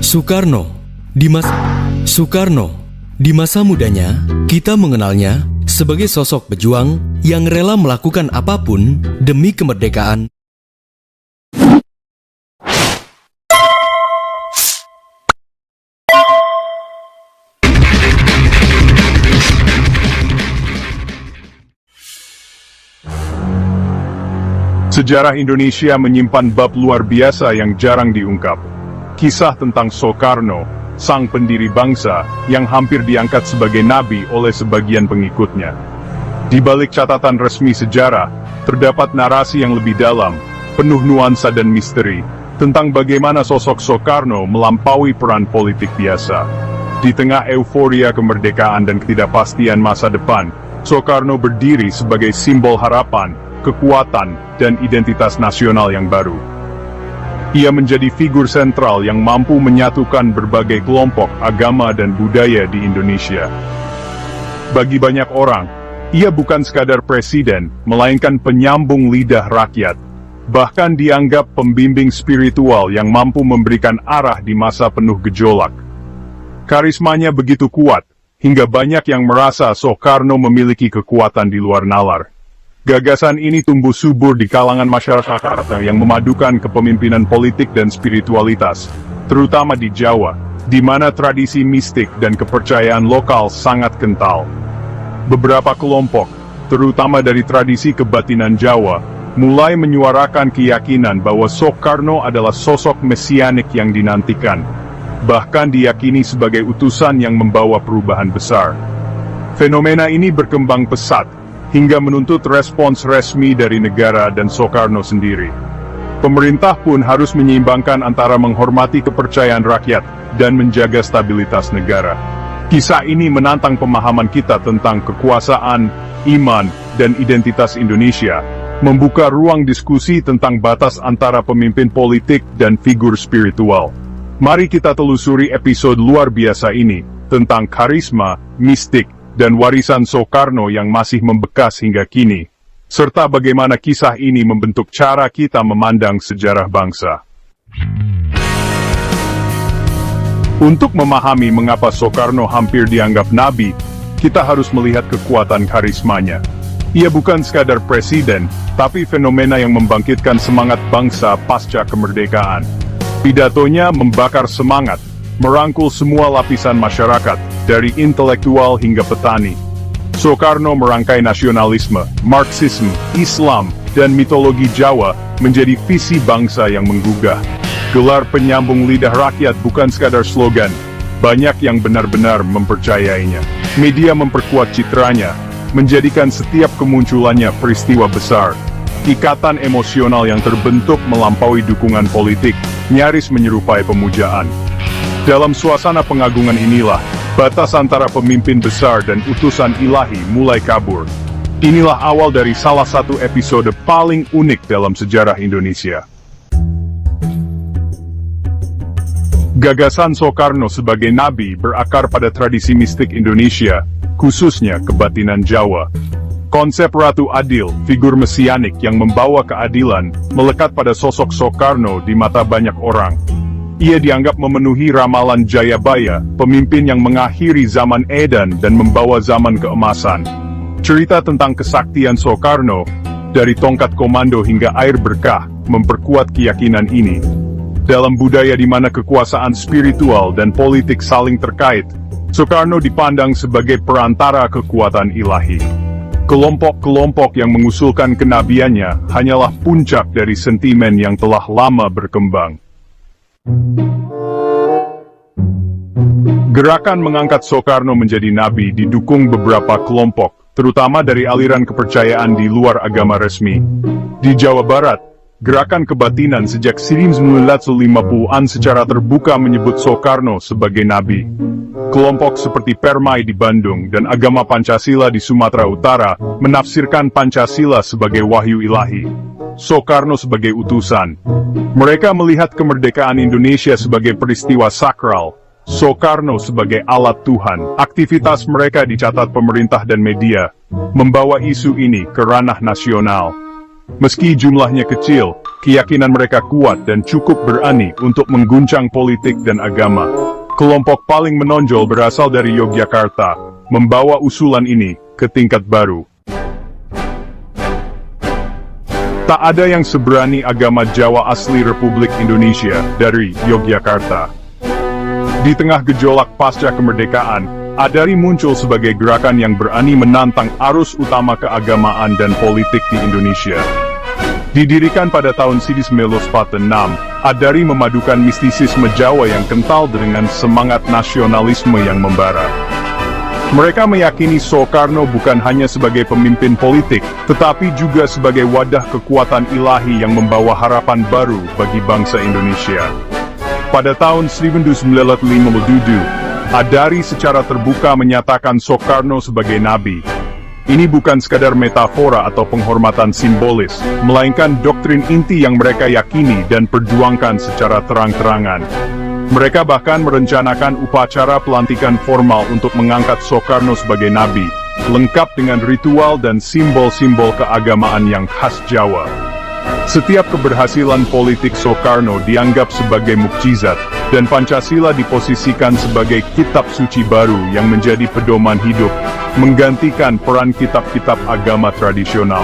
Soekarno. Di masa mudanya, kita mengenalnya sebagai sosok pejuang yang rela melakukan apapun demi kemerdekaan. Sejarah Indonesia menyimpan bab luar biasa yang jarang diungkap. Kisah tentang Soekarno, sang pendiri bangsa yang hampir diangkat sebagai nabi oleh sebagian pengikutnya. Di balik catatan resmi sejarah, terdapat narasi yang lebih dalam, penuh nuansa dan misteri, tentang bagaimana sosok Soekarno melampaui peran politik biasa. Di tengah euforia kemerdekaan dan ketidakpastian masa depan, Soekarno berdiri sebagai simbol harapan, kekuatan, dan identitas nasional yang baru. Ia menjadi figur sentral yang mampu menyatukan berbagai kelompok, agama, dan budaya di Indonesia. Bagi banyak orang, ia bukan sekadar presiden, melainkan penyambung lidah rakyat. Bahkan dianggap pembimbing spiritual yang mampu memberikan arah di masa penuh gejolak. Karismanya begitu kuat, hingga banyak yang merasa Soekarno memiliki kekuatan di luar nalar. Gagasan ini tumbuh subur di kalangan masyarakat yang memadukan kepemimpinan politik dan spiritualitas, terutama di Jawa, di mana tradisi mistik dan kepercayaan lokal sangat kental. Beberapa kelompok, terutama dari tradisi kebatinan Jawa, mulai menyuarakan keyakinan bahwa Soekarno adalah sosok mesianik yang dinantikan, bahkan diyakini sebagai utusan yang membawa perubahan besar. Fenomena ini berkembang pesat, hingga menuntut respons resmi dari negara dan Soekarno sendiri. Pemerintah pun harus menyeimbangkan antara menghormati kepercayaan rakyat dan menjaga stabilitas negara. Kisah ini menantang pemahaman kita tentang kekuasaan, iman, dan identitas Indonesia, membuka ruang diskusi tentang batas antara pemimpin politik dan figur spiritual. Mari kita telusuri episode luar biasa ini, tentang karisma, mistik, dan warisan Soekarno yang masih membekas hingga kini, serta bagaimana kisah ini membentuk cara kita memandang sejarah bangsa. Untuk memahami mengapa Soekarno hampir dianggap nabi, kita harus melihat kekuatan karismanya. Ia bukan sekadar presiden, tapi fenomena yang membangkitkan semangat bangsa pasca kemerdekaan. Pidatonya membakar semangat, merangkul semua lapisan masyarakat, dari intelektual hingga petani. Soekarno merangkai nasionalisme, Marxisme, Islam, dan mitologi Jawa menjadi visi bangsa yang menggugah. Gelar penyambung lidah rakyat bukan sekadar slogan, banyak yang benar-benar mempercayainya. Media memperkuat citranya, menjadikan setiap kemunculannya peristiwa besar. Ikatan emosional yang terbentuk melampaui dukungan politik, nyaris menyerupai pemujaan. Dalam suasana pengagungan inilah, batas antara pemimpin besar dan utusan ilahi mulai kabur. Inilah awal dari salah satu episode paling unik dalam sejarah Indonesia. Gagasan Soekarno sebagai nabi berakar pada tradisi mistik Indonesia, khususnya kebatinan Jawa. Konsep Ratu Adil, figur mesianik yang membawa keadilan, melekat pada sosok Soekarno di mata banyak orang. Ia dianggap memenuhi ramalan Jayabaya, pemimpin yang mengakhiri zaman Edan dan membawa zaman keemasan. Cerita tentang kesaktian Soekarno, dari tongkat komando hingga air berkah, memperkuat keyakinan ini. Dalam budaya di mana kekuasaan spiritual dan politik saling terkait, Soekarno dipandang sebagai perantara kekuatan ilahi. Kelompok-kelompok yang mengusulkan kenabiannya hanyalah puncak dari sentimen yang telah lama berkembang. Gerakan mengangkat Soekarno menjadi nabi didukung beberapa kelompok, terutama dari aliran kepercayaan di luar agama resmi. Di Jawa Barat, gerakan kebatinan sejak 1950-an secara terbuka menyebut Soekarno sebagai nabi. Kelompok seperti Permai di Bandung dan agama Pancasila di Sumatera Utara menafsirkan Pancasila sebagai wahyu ilahi, Soekarno sebagai utusan. Mereka melihat kemerdekaan Indonesia sebagai peristiwa sakral, Soekarno sebagai alat Tuhan. Aktivitas mereka dicatat pemerintah dan media, membawa isu ini ke ranah nasional. Meski jumlahnya kecil, keyakinan mereka kuat dan cukup berani untuk mengguncang politik dan agama. Kelompok paling menonjol berasal dari Yogyakarta, membawa usulan ini ke tingkat baru. Tak ada yang seberani agama Jawa asli Republik Indonesia dari Yogyakarta. Di tengah gejolak pasca kemerdekaan, Adari muncul sebagai gerakan yang berani menantang arus utama keagamaan dan politik di Indonesia. Didirikan pada tahun 1946, Adari memadukan mistisisme Jawa yang kental dengan semangat nasionalisme yang membara. Mereka meyakini Soekarno bukan hanya sebagai pemimpin politik, tetapi juga sebagai wadah kekuatan ilahi yang membawa harapan baru bagi bangsa Indonesia. Pada tahun 1957, Adari secara terbuka menyatakan Soekarno sebagai nabi. Ini bukan sekadar metafora atau penghormatan simbolis, melainkan doktrin inti yang mereka yakini dan perjuangkan secara terang-terangan. Mereka bahkan merencanakan upacara pelantikan formal untuk mengangkat Soekarno sebagai nabi, lengkap dengan ritual dan simbol-simbol keagamaan yang khas Jawa. Setiap keberhasilan politik Soekarno dianggap sebagai mukjizat, dan Pancasila diposisikan sebagai kitab suci baru yang menjadi pedoman hidup, menggantikan peran kitab-kitab agama tradisional.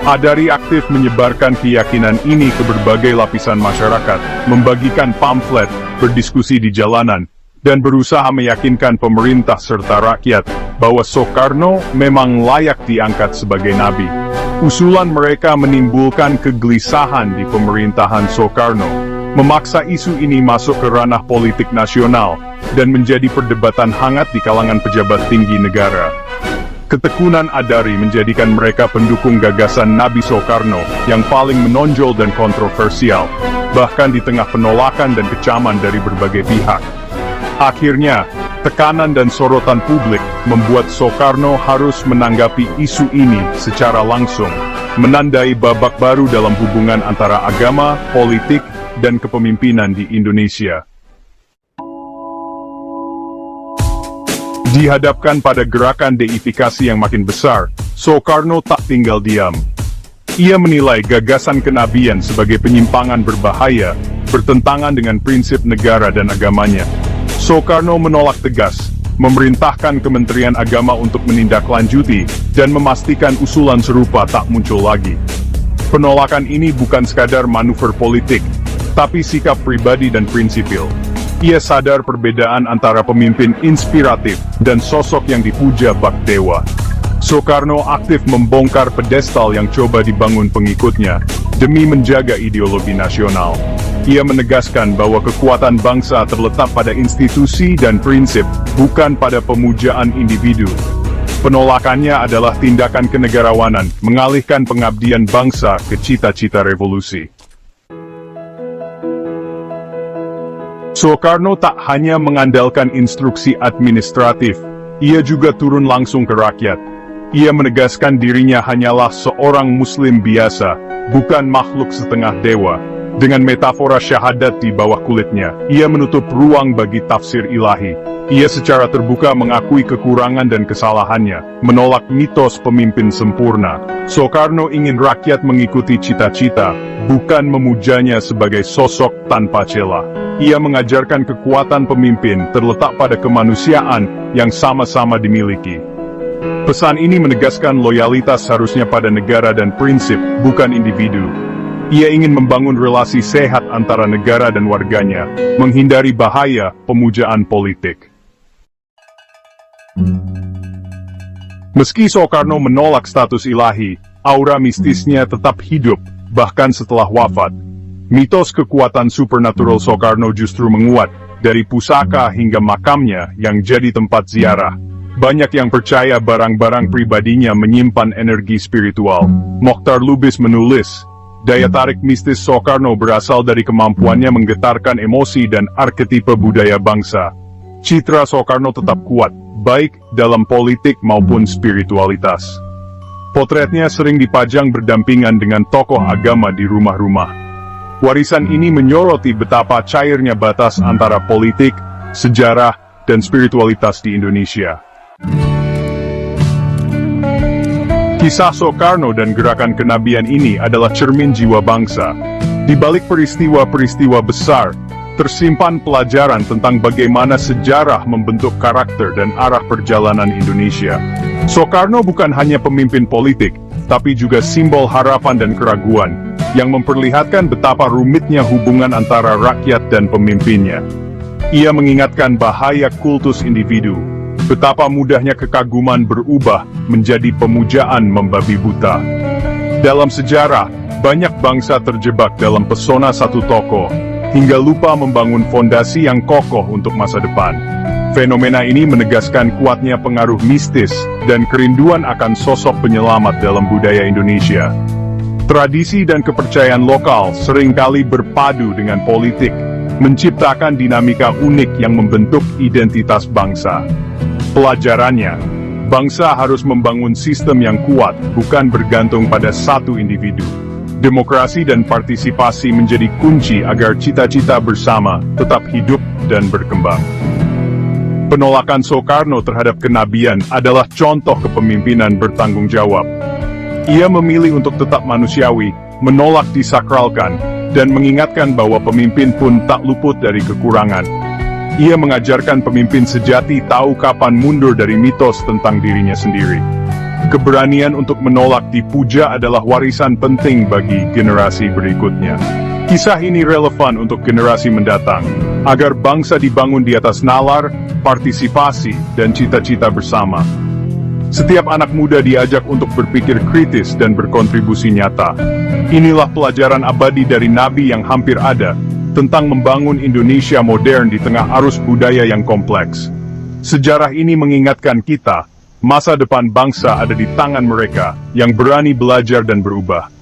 Adari aktif menyebarkan keyakinan ini ke berbagai lapisan masyarakat, membagikan pamflet, berdiskusi di jalanan, dan berusaha meyakinkan pemerintah serta rakyat bahwa Soekarno memang layak diangkat sebagai nabi. Usulan mereka menimbulkan kegelisahan di pemerintahan Soekarno, memaksa isu ini masuk ke ranah politik nasional, dan menjadi perdebatan hangat di kalangan pejabat tinggi negara. Ketekunan Adari menjadikan mereka pendukung gagasan Nabi Soekarno yang paling menonjol dan kontroversial, bahkan di tengah penolakan dan kecaman dari berbagai pihak. Akhirnya, tekanan dan sorotan publik membuat Soekarno harus menanggapi isu ini secara langsung, menandai babak baru dalam hubungan antara agama, politik, dan kepemimpinan di Indonesia. Dihadapkan pada gerakan deifikasi yang makin besar, Soekarno tak tinggal diam. Ia menilai gagasan kenabian sebagai penyimpangan berbahaya, bertentangan dengan prinsip negara dan agamanya. Soekarno menolak tegas, memerintahkan Kementerian Agama untuk menindaklanjuti, dan memastikan usulan serupa tak muncul lagi. Penolakan ini bukan sekadar manuver politik, tapi sikap pribadi dan prinsipil. Ia sadar perbedaan antara pemimpin inspiratif dan sosok yang dipuja bak dewa. Soekarno aktif membongkar pedestal yang coba dibangun pengikutnya, demi menjaga ideologi nasional. Ia menegaskan bahwa kekuatan bangsa terletak pada institusi dan prinsip, bukan pada pemujaan individu. Penolakannya adalah tindakan kenegarawanan, mengalihkan pengabdian bangsa ke cita-cita revolusi. Soekarno tak hanya mengandalkan instruksi administratif, ia juga turun langsung ke rakyat. Ia menegaskan dirinya hanyalah seorang muslim biasa, bukan makhluk setengah dewa. Dengan metafora syahadat di bawah kulitnya, ia menutup ruang bagi tafsir ilahi. Ia secara terbuka mengakui kekurangan dan kesalahannya, menolak mitos pemimpin sempurna. Soekarno ingin rakyat mengikuti cita-cita, bukan memujanya sebagai sosok tanpa celah. Ia mengajarkan kekuatan pemimpin terletak pada kemanusiaan yang sama-sama dimiliki. Pesan ini menegaskan loyalitas harusnya pada negara dan prinsip, bukan individu. Ia ingin membangun relasi sehat antara negara dan warganya, menghindari bahaya pemujaan politik. Meski Soekarno menolak status ilahi, aura mistisnya tetap hidup, bahkan setelah wafat. Mitos kekuatan supernatural Soekarno justru menguat, dari pusaka hingga makamnya yang jadi tempat ziarah. Banyak yang percaya barang-barang pribadinya menyimpan energi spiritual. Mokhtar Lubis menulis, daya tarik mistis Soekarno berasal dari kemampuannya menggetarkan emosi dan arketipe budaya bangsa. Citra Soekarno tetap kuat, baik dalam politik maupun spiritualitas. Potretnya sering dipajang berdampingan dengan tokoh agama di rumah-rumah. Warisan ini menyoroti betapa cairnya batas antara politik, sejarah, dan spiritualitas di Indonesia. Kisah Soekarno dan gerakan kenabian ini adalah cermin jiwa bangsa. Di balik peristiwa-peristiwa besar, tersimpan pelajaran tentang bagaimana sejarah membentuk karakter dan arah perjalanan Indonesia. Soekarno bukan hanya pemimpin politik, tapi juga simbol harapan dan keraguan, yang memperlihatkan betapa rumitnya hubungan antara rakyat dan pemimpinnya. Ia mengingatkan bahaya kultus individu, betapa mudahnya kekaguman berubah menjadi pemujaan membabi buta. Dalam sejarah, banyak bangsa terjebak dalam pesona satu tokoh, hingga lupa membangun fondasi yang kokoh untuk masa depan. Fenomena ini menegaskan kuatnya pengaruh mistis dan kerinduan akan sosok penyelamat dalam budaya Indonesia. Tradisi dan kepercayaan lokal seringkali berpadu dengan politik, menciptakan dinamika unik yang membentuk identitas bangsa. Pelajarannya, bangsa harus membangun sistem yang kuat, bukan bergantung pada satu individu. Demokrasi dan partisipasi menjadi kunci agar cita-cita bersama tetap hidup dan berkembang. Penolakan Soekarno terhadap kenabian adalah contoh kepemimpinan bertanggung jawab. Ia memilih untuk tetap manusiawi, menolak disakralkan, dan mengingatkan bahwa pemimpin pun tak luput dari kekurangan. Ia mengajarkan pemimpin sejati tahu kapan mundur dari mitos tentang dirinya sendiri. Keberanian untuk menolak dipuja adalah warisan penting bagi generasi berikutnya. Kisah ini relevan untuk generasi mendatang, agar bangsa dibangun di atas nalar, partisipasi, dan cita-cita bersama. Setiap anak muda diajak untuk berpikir kritis dan berkontribusi nyata. Inilah pelajaran abadi dari Nabi yang hampir ada, tentang membangun Indonesia modern di tengah arus budaya yang kompleks. Sejarah ini mengingatkan kita, masa depan bangsa ada di tangan mereka yang berani belajar dan berubah.